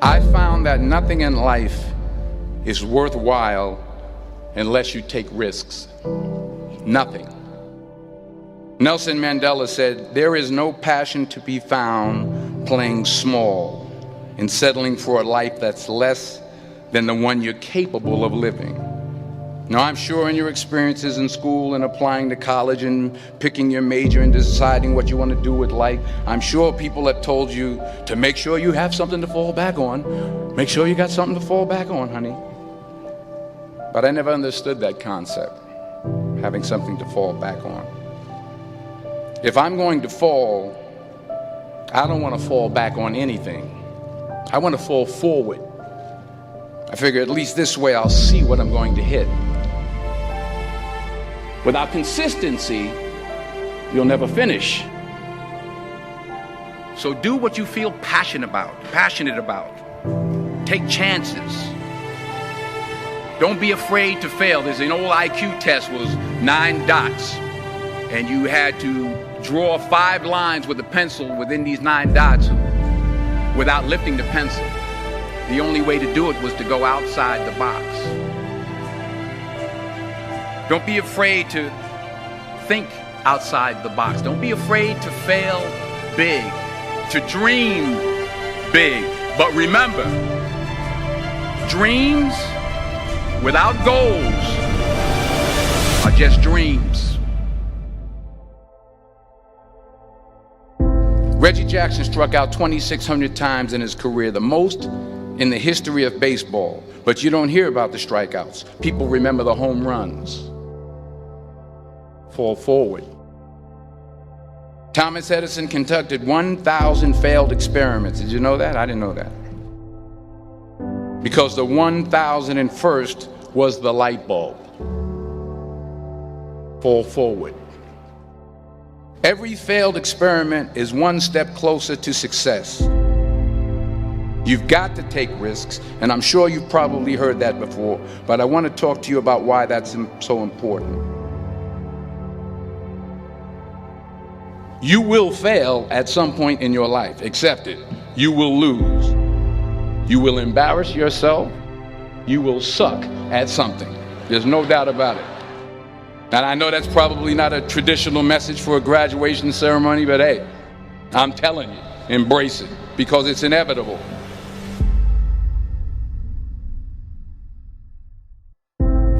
I found that nothing in life is worthwhile unless you take risks. Nothing. Nelson Mandela said, "There is no passion to be found playing small and settling for a life that's less than the one you're capable of living." Now, I'm sure in your experiences in school and applying to college and picking your major and deciding what you want to do with life, I'm sure people have told you to make sure you have something to fall back on. Make sure you got something to fall back on, honey. But I never understood that concept, having something to fall back on. If I'm going to fall, I don't want to fall back on anything. I want to fall forward. I figure at least this way I'll see what I'm going to hit. Without consistency, you'll never finish. So do what you feel passionate about. Take chances. Don't be afraid to fail. There's an old IQ test, was 9 dots, and you had to draw 5 lines with a pencil within these 9 dots without lifting the pencil. The only way to do it was to go outside the box. Don't be afraid to think outside the box. Don't be afraid to fail big, to dream big. But remember, dreams without goals are just dreams. Reggie Jackson struck out 2,600 times in his career, the most in the history of baseball. But you don't hear about the strikeouts. People remember the home runs. Fall forward. Thomas Edison conducted 1,000 failed experiments. Did you know that? I didn't know that. Because the 1,001st was the light bulb. Fall forward. Every failed experiment is one step closer to success. You've got to take risks, and I'm sure you've probably heard that before, but I want to talk to you about why that's so important. You will fail at some point in your life. Accept it. You will lose. You will embarrass yourself. You will suck at something. There's no doubt about it. And I know that's probably not a traditional message for a graduation ceremony, but hey, I'm telling you, embrace it, because it's inevitable.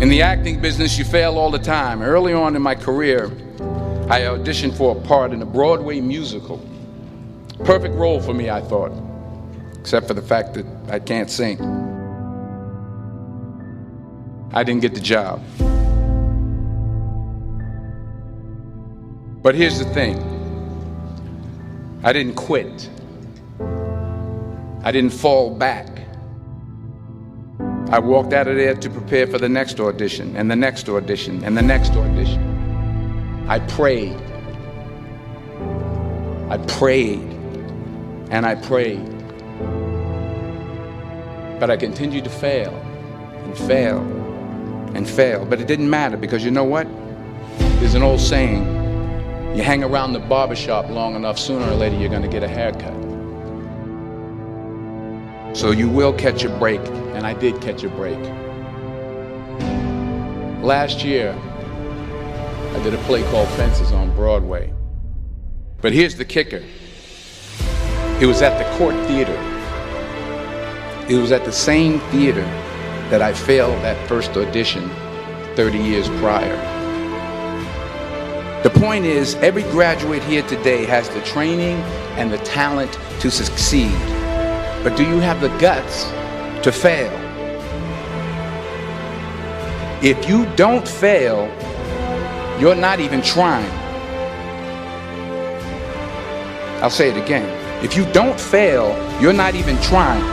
In the acting business, you fail all the time. Early on in my career, I auditioned for a part in a Broadway musical. Perfect role for me, I thought, except for the fact that I can't sing. I didn't get the job. But here's the thing. I didn't quit. I didn't fall back. I walked out of there to prepare for the next audition, and the next audition, and the next audition. I prayed. I prayed. And I prayed. But I continued to fail, and fail, and fail. But it didn't matter, because you know what? There's an old saying, you hang around the barbershop long enough, sooner or later you're going to get a haircut. So you will catch a break, and I did catch a break. Last year, I did a play called Fences on Broadway. But here's the kicker. It was at the Court Theater. It was at the same theater that I failed that first audition 30 years prior. The point is, every graduate here today has the training and the talent to succeed. But do you have the guts to fail? If you don't fail, you're not even trying. I'll say it again. If you don't fail, you're not even trying.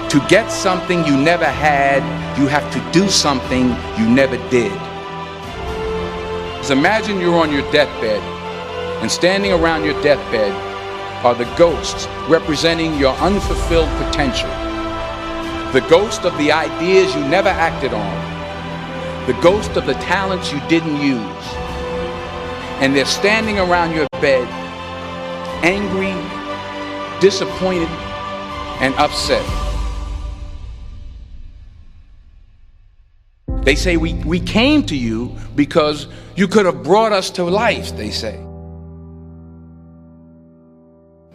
To get something you never had, you have to do something you never did. So imagine you're on your deathbed, and standing around your deathbed are the ghosts representing your unfulfilled potential. The ghost of the ideas you never acted on. The ghost of the talents you didn't use. And they're standing around your bed, angry, disappointed, and upset. They say we came to you because you could have brought us to life, they say.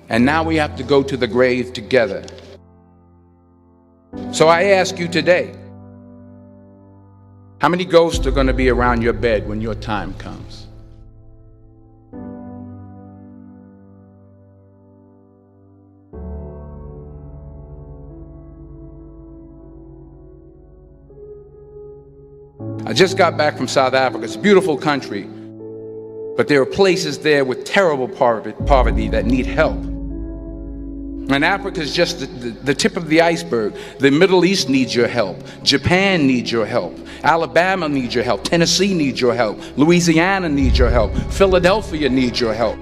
And now we have to go to the grave together. So I ask you today, how many ghosts are going to be around your bed when your time comes? I just got back from South Africa. It's a beautiful country, but there are places there with terrible poverty that need help. And Africa is just the tip of the iceberg. The Middle East needs your help. Japan needs your help. Alabama needs your help. Tennessee needs your help. Louisiana needs your help. Philadelphia needs your help.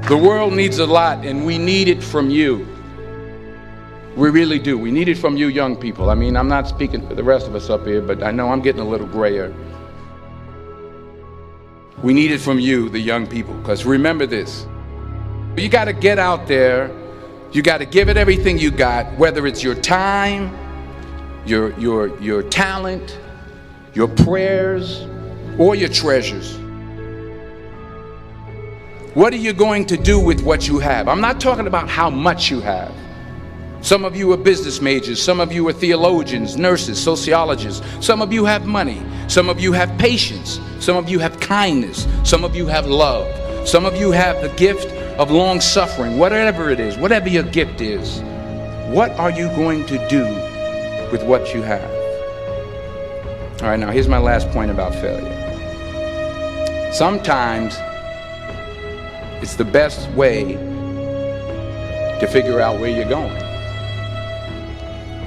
The world needs a lot, and we need it from you. We really do. We need it from you young people. I mean, I'm not speaking for the rest of us up here, but I know I'm getting a little grayer. We need it from you, the young people, because remember this. You got to get out there. You got to give it everything you got, whether it's your time, your talent, your prayers, or your treasures. What are you going to do with what you have? I'm not talking about how much you have. Some of you are business majors. Some of you are theologians, nurses, sociologists. Some of you have money. Some of you have patience. Some of you have kindness. Some of you have love. Some of you have the gift of long suffering. Whatever it is, whatever your gift is, what are you going to do with what you have? All right, now here's my last point about failure. Sometimes it's the best way to figure out where you're going.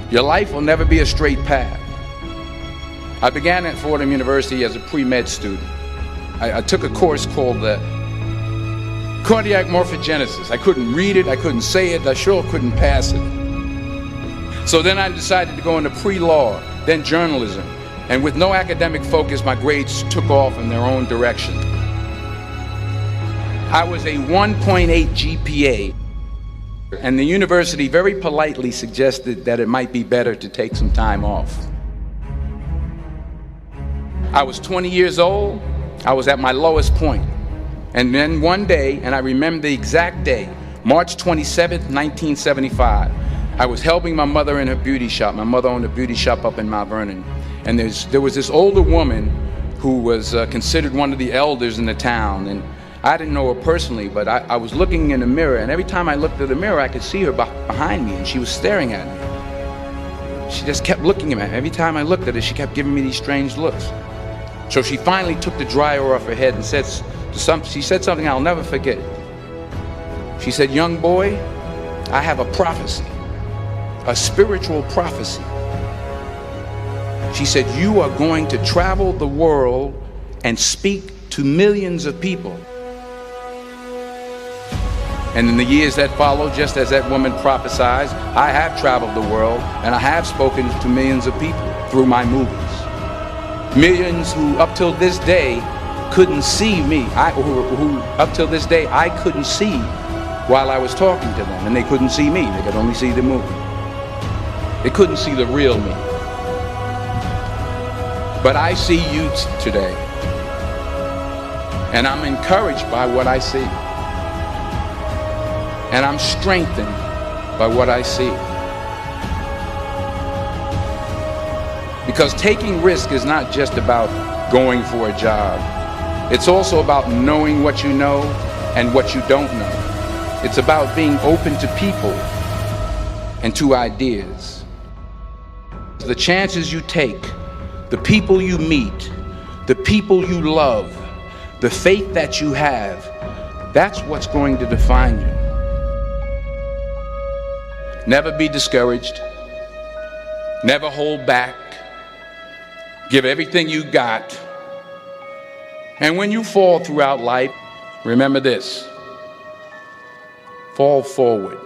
Your life will never be a straight path. I began at Fordham University as a pre-med student. I took a course called cardiac morphogenesis. I couldn't read it, I couldn't say it, I sure couldn't pass it. So then I decided to go into pre-law, then journalism. And with no academic focus, my grades took off in their own direction. I was a 1.8 GPA. And the university very politely suggested that it might be better to take some time off. I was 20 years old. I was at my lowest point. And then one day, and I remember the exact day, March 27th, 1975, I was helping my mother in her beauty shop. My mother owned a beauty shop up in Mount Vernon. And there was this older woman who was considered one of the elders in the town. And I didn't know her personally, but I was looking in the mirror, and every time I looked at the mirror, I could see her behind me, and she was staring at me. She just kept looking at me. Every time I looked at her, she kept giving me these strange looks. So she finally took the dryer off her head and she said something I'll never forget. She said, "Young boy, I have a prophecy, a spiritual prophecy." She said, "You are going to travel the world and speak to millions of people." And in the years that followed, just as that woman prophesied, I have traveled the world and I have spoken to millions of people through my movies. Millions who up till this day couldn't see me, who up till this day I couldn't see while I was talking to them, and they couldn't see me, they could only see the movie. They couldn't see the real me. But I see you today, and I'm encouraged by what I see. And I'm strengthened by what I see. Because taking risk is not just about going for a job. It's also about knowing what you know and what you don't know. It's about being open to people and to ideas. The chances you take, the people you meet, the people you love, the faith that you have, that's what's going to define you. Never be discouraged. Never hold back. Give everything you got. And when you fall throughout life, remember this: fall forward.